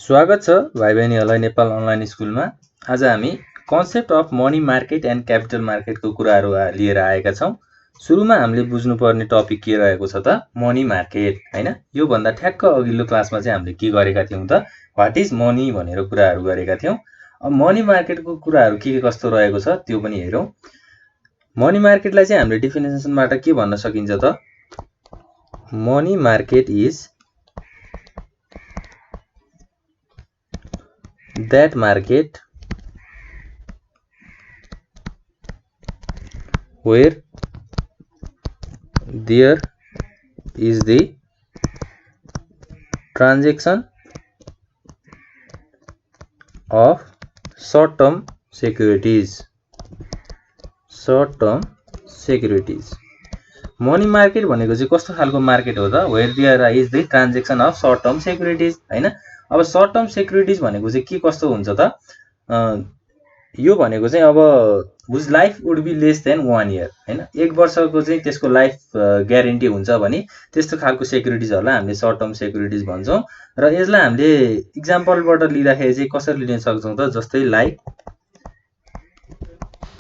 स्वागत छ भाइ बहिनीहरूलाई नेपाल अनलाइन स्कुलमा। आज हामी concept of money market and capital मार्केटको कुराहरू लिएर आएका छौँ। सुरुमा हामीले बुझ्नुपर्ने टपिक के रहेको छ त मनी मार्केट हैन। यो भन्दा ठ्याक्क अघिल्लो क्लासमा चाहिँ हामीले के गरेका थियौँ त व्हाट इज मनी भनेर कुराहरू गरेका थियौँ। अब मनी मार्केटको कुराहरू के कस्तो रहेको छ त्यो पनि हेरौँ। मनी मार्केटलाई चाहिँ हामीले डेफिनेसनबाट के भन्न सकिन्छ त money market is that market where there is the transaction of short-term securities. Money market भनेको चाहिँ कस्तो खालको मार्केट हो त where there is the transaction of short-term securities हैन। अब सर्ट टर्म सेक्युरिटीज भनेको चाहिँ के कस्तो हुन्छ त यो भनेको चाहिँ अब whose life would be less than 1 year हैन। 1 वर्षको चाहिँ त्यसको लाइफ ग्यारेन्टी हुन्छ भने त्यस्तो खालको सेक्युरिटीजहरुलाई हामीले सर्ट टर्म सेक्युरिटीज भन्छौं। र यसलाई हामीले एक्जाम्पलबाट लिँदाखेरि चाहिँ कसरी लिन सक्छौं त जस्तै like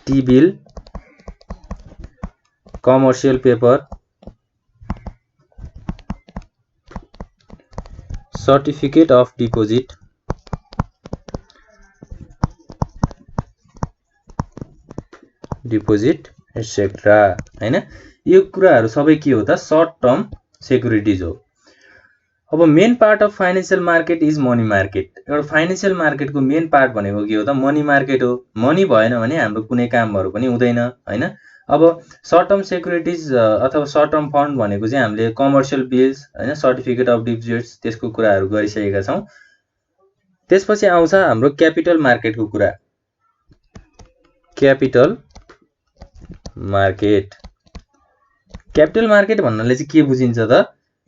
T bill, commercial paper, certificate of deposit, etcetera हैन। यो कुराहरू सबै के हो त सर्ट टर्म सेक्युरिटीज हो। अब main part of financial market is money market. एउटा फाइनेन्शियल मार्केटको मेन पार्ट भनेको के हो त मनी मार्केट हो। मनी भएन भने हाम्रो कुनै कामहरु पनि हुँदैन हैन। अब सर्ट टर्म सेक्युरिटीज अथवा सर्ट टर्म फन्ड भनेको चाहिँ हामीले कमर्शियल बिल्स हैन, सर्टिफिकेट अफ डिपोजिट्स त्यसको कुराहरू गरिसकेका छौं। त्यसपछि आउँछ हाम्रो क्यापिटल मार्केटको कुरा। क्यापिटल मार्केट भन्नाले चाहिँ के बुझिन्छ त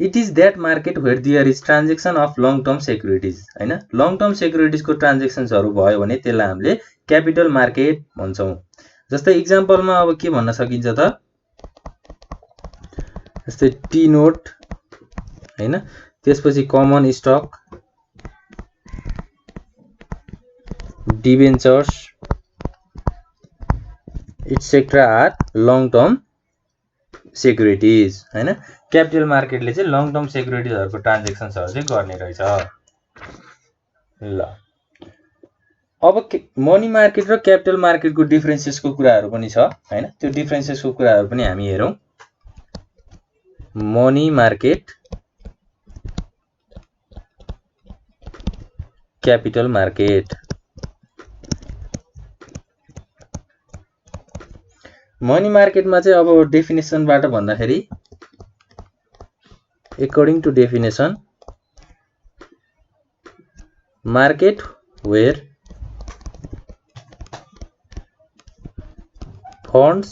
it is that market where there is transaction of long term securities हैन। लङ टर्म सेक्युरिटीजको ट्रान्जेक्सन्सहरु भयो भने त्यसलाई हामीले क्यापिटल मार्केट भन्छौं। जस्तै एक्जाम्पलमा अब के भन्न सकिन्छ त जस्तै टी नोट हैन, त्यसपछि common stock, debentures etcetera are long term securities हैन। क्यापिटल मार्केटले चाहिँ लङ टर्म सेक्युरिटीजहरुको ट्रान्जेक्सन्सहरु चाहिँ गर्ने रहेछ। ल अब मनी मार्केट र क्यापिटल मार्केटको डिफरेन्सेसको कुराहरू पनि छ हैन। त्यो डिफरेन्सेसको कुराहरू पनि हामी हेरौं। Money market, capital market. Money मार्केटमा चाहिँ अब डेफिनेसनबाट भन्दाखेरि according to definition market where funds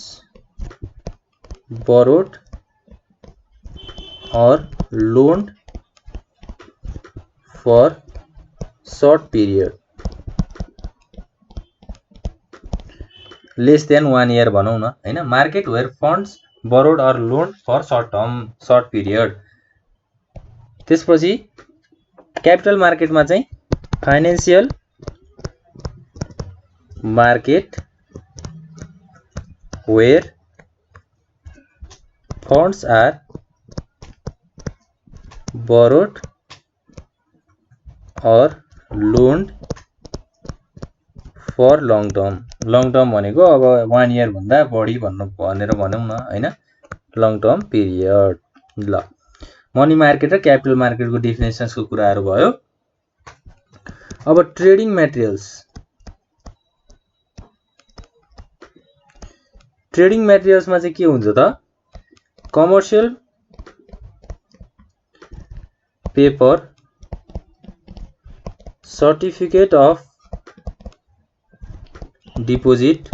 borrowed or loaned for short period less than 1 year भनौं न हैन। Market where funds borrowed or loaned for short period। त्यसपछि क्यापिटल मार्केटमा चाहिँ financial market where funds are borrowed or loaned for long term। long term भनेको अब 1 year भन्दा बढी भनेर भनौं न हैन, long term period। ल मनी मार्केट र क्यापिटल मार्केटको डेफिनेसन्सको कुराहरू भयो। अब ट्रेडिङ मटेरियल्स। ट्रेडिङ मटेरियल्समा चाहिँ के हुन्छ त commercial paper, certificate of deposit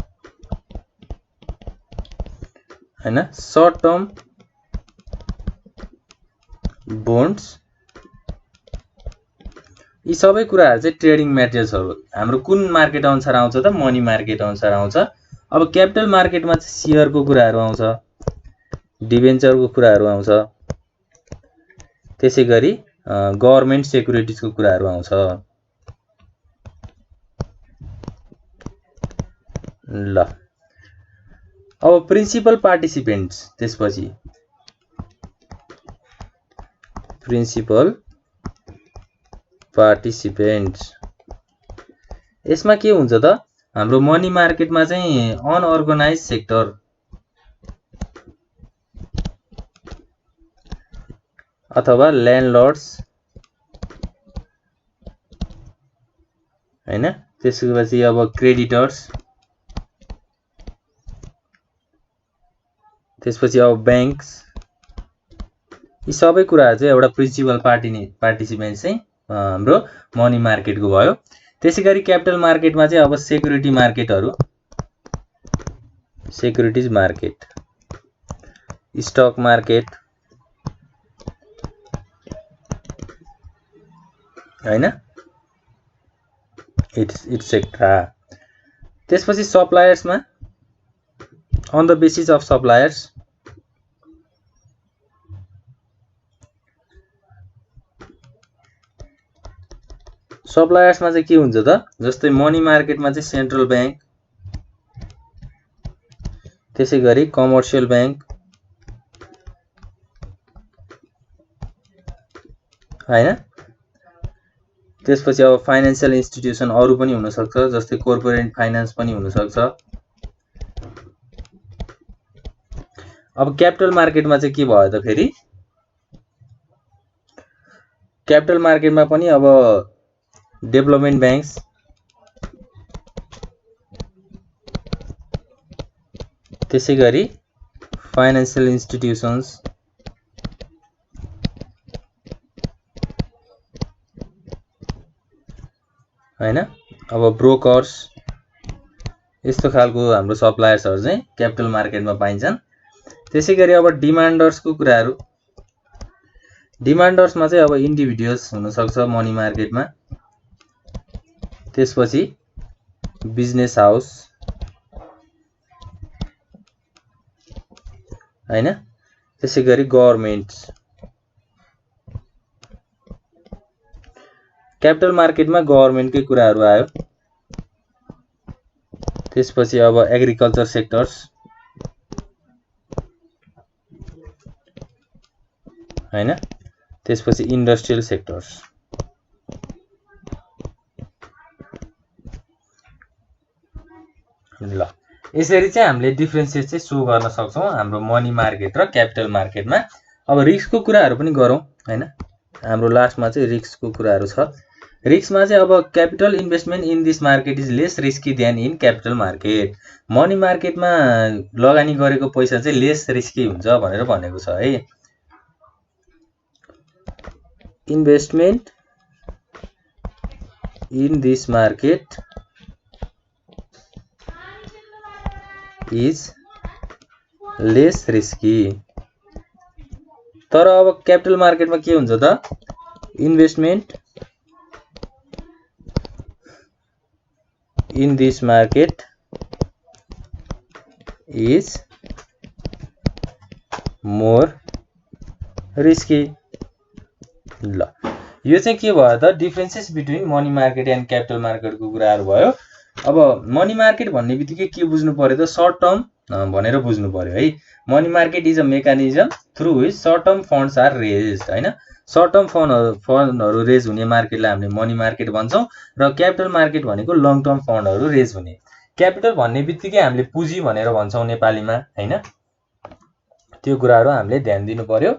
हैन, सर्ट टर्म बोन्ड्स, यी सबै कुराहरू चाहिँ ट्रेडिङ मटेरियल्सहरु हाम्रो कुन मार्केट अनुसार आउँछ त मनी मार्केट अनुसार आउँछ। अब क्यापिटल मार्केटमा चाहिँ शेयरको कुराहरू आउँछ, डिबेन्चरको कुराहरू आउँछ, त्यसैगरी गभर्नमेन्ट सेक्युरिटीजको कुराहरू आउँछ ल अब प्रिन्सिपल पार्टिसिपेन्ट्स, त्यसपछि प्रिन्सिपल पार्टिसिपेन्ट्स यसमा के हुन्छ त हाम्रो मनी मार्केटमा चाहिँ अनअर्गनाइज सेक्टर अथवा ल्यान्डलर्ड्स हैन, त्यसपछि अब क्रेडिटर्स, त्यसपछि अब ब्याङ्क्स, यी सबै कुराहरु चाहिँ एउटा प्रिन्सिपल पार्टिसिपेन्ट चाहिँ हाम्रो मनी मार्केटको भयो। त्यसैगरी क्यापिटल मार्केटमा चाहिँ अब सेक्युरिटी मार्केटहरु, सेक्युरिटीज मार्केट, स्टक मार्केट हैन, इट्सेट्रा। त्यसपछि सप्लायर्समा on the basis of suppliers, सप्लायर्समा चाहिँ के हुन्छ त जस्तै मनी मार्केटमा चाहिँ सेन्ट्रल ब्याङ्क, त्यसैगरी कमर्सियल ब्याङ्क हैन, त्यसपछि अब फाइनान्शियल इन्स्टिट्युसन अरु पनि हुन सक्छ जस्तै कोर्पोरेट फाइनान्स पनि हुन सक्छ। अब क्यापिटल मार्केटमा चाहिँ के भयो त फेरि क्यापिटल मार्केटमा पनि अब डेभलपमेन्ट ब्याङ्क्स, त्यसैगरी फाइनान्शियल इन्स्टिट्युसन्स हैन, अब ब्रोकर्स, यस्तो खालको हाम्रो सप्लायर्सहरु चाहिँ क्यापिटल मार्केटमा पाइन्छन्। त्यसैगरी अब डिमान्डर्सको कुराहरु, डिमान्डर्समा चाहिँ अब इन्डिभिजुअल्स हुन सक्छ मनी मार्केटमा, त्यसपछि बिजनेस हाउस हैन, त्यसैगरी गभर्नमेन्ट्स। क्यापिटल मार्केटमा गभर्नमेन्टकै कुराहरु आयो। त्यसपछि अब एग्रिकल्चर सेक्टर्स हैन, त्यसपछि इन्डस्ट्रियल सेक्टर्स। ल यसरी चाहिँ हामीले डिफरेन्सेस चाहिँ सो गर्न सक्छौं हाम्रो मनी मार्केट र क्यापिटल मार्केटमा। अब रिस्कको कुराहरु पनि गरौँ हैन, हाम्रो लास्टमा चाहिँ रिस्कको कुराहरु छ। रिस्कमा चाहिँ अब capital investment in this market is less risky than in capital market. Money मार्केटमा लगानी गरेको पैसा चाहिँ लेस रिस्की हुन्छ भनेर भनेको छ है। Investment in this market is less risky. तर अब क्यापिटल मार्केटमा के हुन्छ त investment in this market is more risky. ल यो चाहिँ के भयो त differences between money market and capital मार्केटको कुराहरु भयो। अब मनी मार्केट भन्ने बित्तिकै के बुझ्नु पर्यो त सर्ट टर्म भनेर बुझ्नु पर्यो है। Money market is a mechanism through which short term funds are raised हैन। सर्ट टर्म फन्डहरु रेज हुने मार्केटलाई हामीले मनी मार्केट भन्छौं र क्यापिटल मार्केट भनेको लङ टर्म फन्डहरु रेज हुने। क्यापिटल भन्ने बित्तिकै हामीले पुँजी भनेर भन्छौं नेपालीमा हैन, त्यो कुराहरु हामीले ध्यान दिनु पर्यो।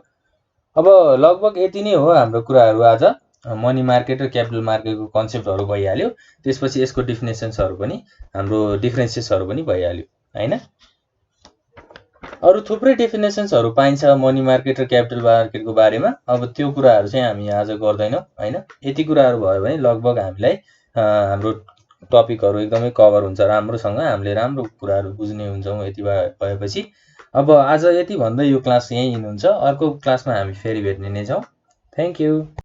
अब लगभग यति नै हो हाम्रो कुराहरु आज। मनी मार्केट र क्यापिटल मार्केटको कन्सेप्टहरु भइहाल्यो, त्यसपछि यसको डिफिनेसन्सहरु पनि हाम्रो डिफरेन्सेसहरु पनि भइहाल्यो हैन। अरु थुप्रै डेफिनेसन्सहरु पाइन्छ मनी मार्केट र क्यापिटल मार्केटको बारेमा। अब त्यो कुराहरु चाहिँ हामी आज गर्दैनौं हैन। यति कुराहरु भयो भने लगभग हामीलाई हाम्रो टपिकहरु एकदमै कभर हुन्छ राम्रोसँग, हामीले राम्रो कुराहरु बुझ्ने हुन्छौं यति भएपछि। अब आज यति भन्दै यो क्लास यही हुन्छ। अर्को क्लासमा हामी फेरि भेट्ने नै छौं। Thank you.